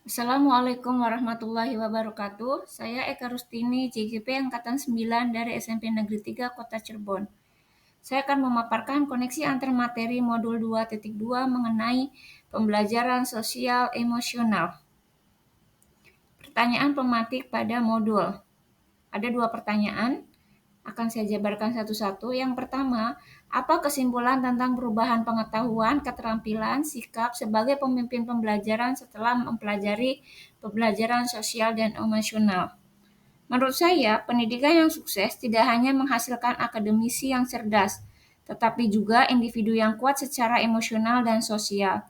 Assalamualaikum warahmatullahi wabarakatuh. Saya Eka Rustini, JGP Angkatan 9 dari SMP Negeri 3 Kota Cirebon. Saya akan memaparkan koneksi antar materi modul 2.2 mengenai pembelajaran sosial emosional. Pertanyaan pematik pada modul. Ada dua pertanyaan, akan saya jabarkan satu-satu. Yang pertama, apa kesimpulan tentang perubahan pengetahuan, keterampilan, sikap sebagai pemimpin pembelajaran setelah mempelajari pembelajaran sosial dan emosional? Menurut saya, pendidikan yang sukses tidak hanya menghasilkan akademisi yang cerdas, tetapi juga individu yang kuat secara emosional dan sosial,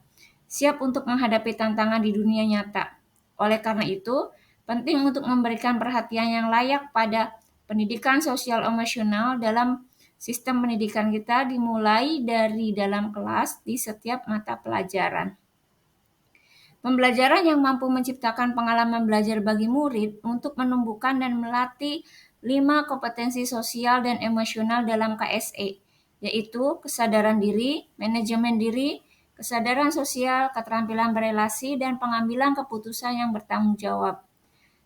siap untuk menghadapi tantangan di dunia nyata. Oleh karena itu, penting untuk memberikan perhatian yang layak pada pendidikan sosial emosional dalam sistem pendidikan kita, dimulai dari dalam kelas di setiap mata pelajaran. Pembelajaran yang mampu menciptakan pengalaman belajar bagi murid untuk menumbuhkan dan melatih 5 kompetensi sosial dan emosional dalam KSE, yaitu kesadaran diri, manajemen diri, kesadaran sosial, keterampilan berelasi, dan pengambilan keputusan yang bertanggung jawab.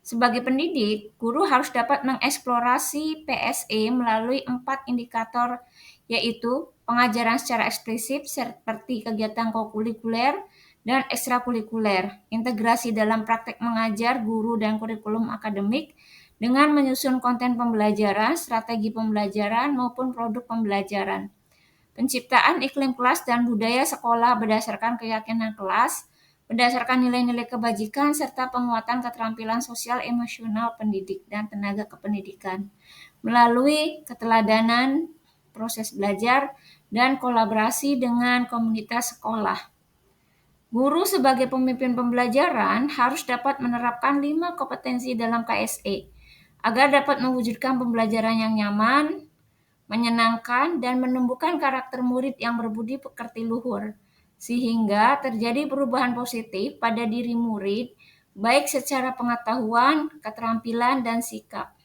Sebagai pendidik, guru harus dapat mengeksplorasi PSE melalui 4 indikator, yaitu pengajaran secara eksplisit seperti kegiatan kokurikuler dan ekstrakurikuler, integrasi dalam praktek mengajar guru dan kurikulum akademik dengan menyusun konten pembelajaran, strategi pembelajaran, maupun produk pembelajaran. Penciptaan iklim kelas dan budaya sekolah berdasarkan keyakinan kelas, berdasarkan nilai-nilai kebajikan, serta penguatan keterampilan sosial emosional pendidik dan tenaga kependidikan melalui keteladanan proses belajar dan kolaborasi dengan komunitas sekolah. Guru sebagai pemimpin pembelajaran harus dapat menerapkan 5 kompetensi dalam KSE agar dapat mewujudkan pembelajaran yang nyaman, menyenangkan, dan menumbuhkan karakter murid yang berbudi pekerti luhur, sehingga terjadi perubahan positif pada diri murid, baik secara pengetahuan, keterampilan, dan sikap.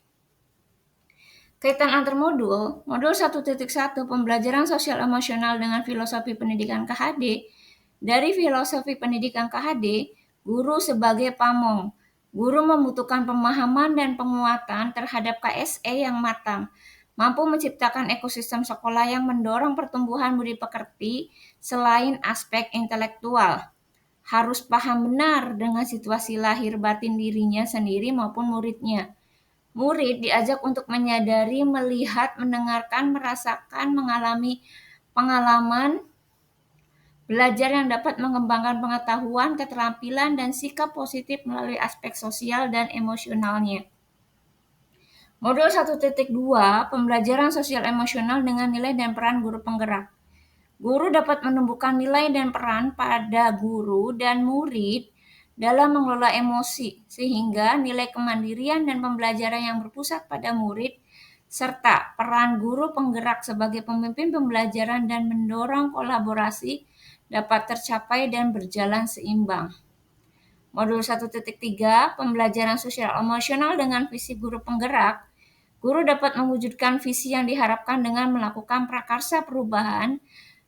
Kaitan antar modul 1.1 pembelajaran sosial emosional dengan filosofi pendidikan KHD. Dari filosofi pendidikan KHD, guru sebagai pamong. Guru membutuhkan pemahaman dan penguatan terhadap KSE yang matang, mampu menciptakan ekosistem sekolah yang mendorong pertumbuhan budi pekerti selain aspek intelektual. Harus paham benar dengan situasi lahir batin dirinya sendiri maupun muridnya. Murid diajak untuk menyadari, melihat, mendengarkan, merasakan, mengalami pengalaman belajar yang dapat mengembangkan pengetahuan, keterampilan, dan sikap positif melalui aspek sosial dan emosionalnya. Modul 1.2, pembelajaran sosial emosional dengan nilai dan peran guru penggerak. Guru dapat menumbuhkan nilai dan peran pada guru dan murid dalam mengelola emosi, sehingga nilai kemandirian dan pembelajaran yang berpusat pada murid, serta peran guru penggerak sebagai pemimpin pembelajaran dan mendorong kolaborasi dapat tercapai dan berjalan seimbang. Modul 1.3, pembelajaran sosial emosional dengan visi guru penggerak. Guru dapat mewujudkan visi yang diharapkan dengan melakukan prakarsa perubahan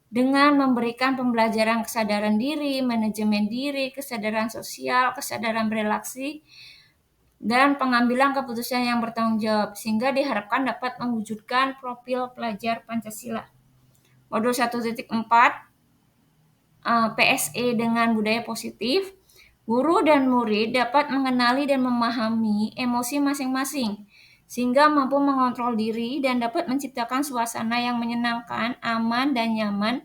dengan memberikan pembelajaran kesadaran diri, manajemen diri, kesadaran sosial, kesadaran berelaksi, dan pengambilan keputusan yang bertanggung jawab, sehingga diharapkan dapat mewujudkan profil pelajar Pancasila. Modul 1.4, PSE dengan budaya positif. Guru dan murid dapat mengenali dan memahami emosi masing-masing, sehingga mampu mengontrol diri dan dapat menciptakan suasana yang menyenangkan, aman, dan nyaman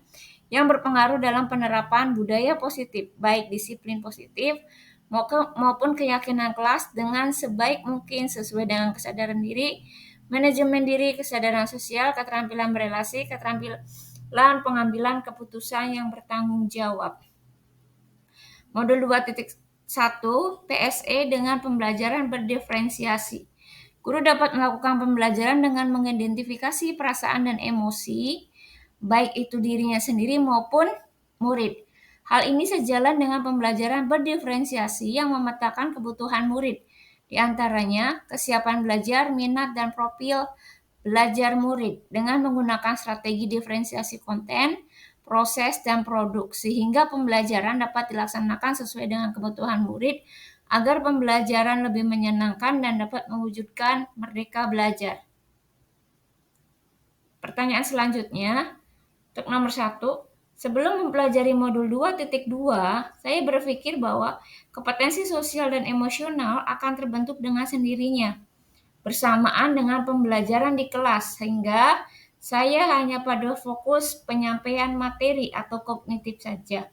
yang berpengaruh dalam penerapan budaya positif, baik disiplin positif maupun keyakinan kelas dengan sebaik mungkin sesuai dengan kesadaran diri, manajemen diri, kesadaran sosial, keterampilan berelasi, keterampilan pengambilan keputusan yang bertanggung jawab. Modul 2.1 PSE dengan pembelajaran berdiferensiasi. Guru dapat melakukan pembelajaran dengan mengidentifikasi perasaan dan emosi, baik itu dirinya sendiri maupun murid. Hal ini sejalan dengan pembelajaran berdiferensiasi yang memetakan kebutuhan murid, di antaranya kesiapan belajar, minat, dan profil belajar murid dengan menggunakan strategi diferensiasi konten, proses, dan produk, sehingga pembelajaran dapat dilaksanakan sesuai dengan kebutuhan murid agar pembelajaran lebih menyenangkan dan dapat mewujudkan merdeka belajar. Pertanyaan selanjutnya, untuk nomor 1, sebelum mempelajari modul 2.2, saya berpikir bahwa kompetensi sosial dan emosional akan terbentuk dengan sendirinya, bersamaan dengan pembelajaran di kelas, sehingga saya hanya pada fokus penyampaian materi atau kognitif saja.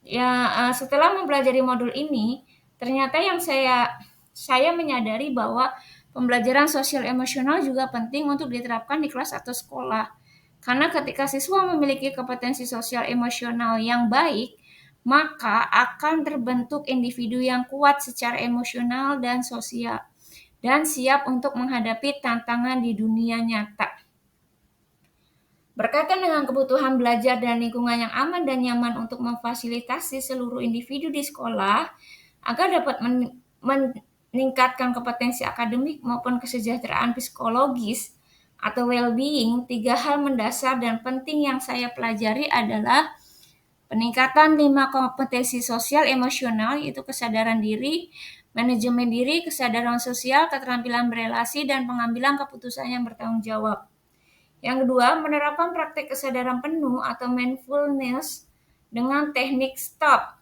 Ya, setelah mempelajari modul ini, ternyata yang saya menyadari bahwa pembelajaran sosial emosional juga penting untuk diterapkan di kelas atau sekolah. Karena ketika siswa memiliki kompetensi sosial emosional yang baik, maka akan terbentuk individu yang kuat secara emosional dan sosial dan siap untuk menghadapi tantangan di dunia nyata. Berkaitan dengan kebutuhan belajar dan lingkungan yang aman dan nyaman untuk memfasilitasi seluruh individu di sekolah agar dapat meningkatkan kompetensi akademik maupun kesejahteraan psikologis atau well-being, 3 hal mendasar dan penting yang saya pelajari adalah peningkatan 5 kompetensi sosial emosional, yaitu kesadaran diri, manajemen diri, kesadaran sosial, keterampilan berelasi, dan pengambilan keputusan yang bertanggung jawab. Yang kedua, menerapkan praktek kesadaran penuh atau mindfulness dengan teknik STOP.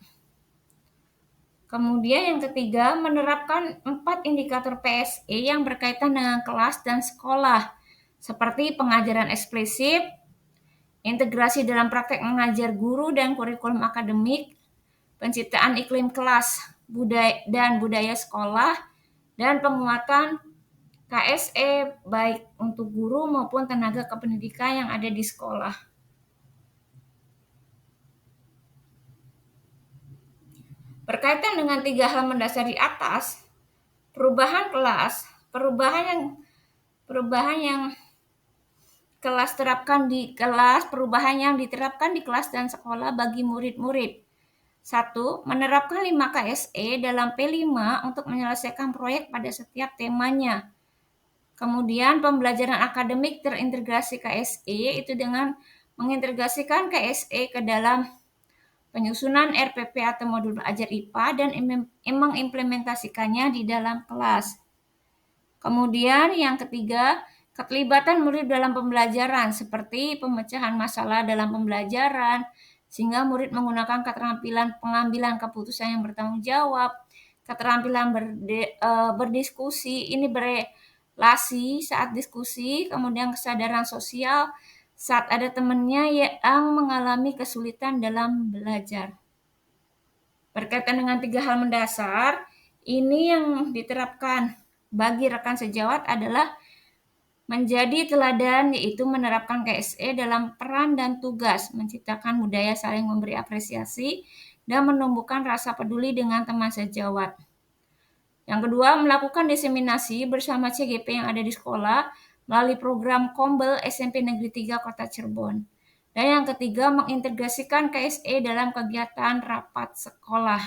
Kemudian yang ketiga, menerapkan 4 indikator PSE yang berkaitan dengan kelas dan sekolah, seperti pengajaran eksplisit, integrasi dalam praktek mengajar guru dan kurikulum akademik, penciptaan iklim kelas dan budaya sekolah, dan penguatan KSE baik untuk guru maupun tenaga kependidikan yang ada di sekolah. Berkaitan dengan 3 hal mendasar di atas, perubahan yang kelas terapkan di kelas, perubahan yang diterapkan di kelas dan sekolah bagi murid-murid. 1. Menerapkan 5 KSE dalam P5 untuk menyelesaikan proyek pada setiap temanya. Kemudian pembelajaran akademik terintegrasi KSE, yaitu dengan mengintegrasikan KSE ke dalam penyusunan RPP atau modul belajar IPA dan mengimplementasikannya di dalam kelas. Kemudian yang ketiga, keterlibatan murid dalam pembelajaran seperti pemecahan masalah dalam pembelajaran, sehingga murid menggunakan keterampilan pengambilan keputusan yang bertanggung jawab, keterampilan berdiskusi, ini berelasi saat diskusi, kemudian kesadaran sosial saat ada temannya yang mengalami kesulitan dalam belajar. Berkaitan dengan 3 hal mendasar, ini yang diterapkan bagi rekan sejawat adalah menjadi teladan, yaitu menerapkan KSE dalam peran dan tugas, menciptakan budaya saling memberi apresiasi, dan menumbuhkan rasa peduli dengan teman sejawat. Yang kedua, melakukan diseminasi bersama CGP yang ada di sekolah melalui program Kombel SMP Negeri 3 Kota Cirebon. Dan yang ketiga, mengintegrasikan KSE dalam kegiatan rapat sekolah.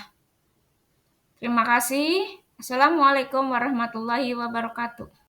Terima kasih. Assalamualaikum warahmatullahi wabarakatuh.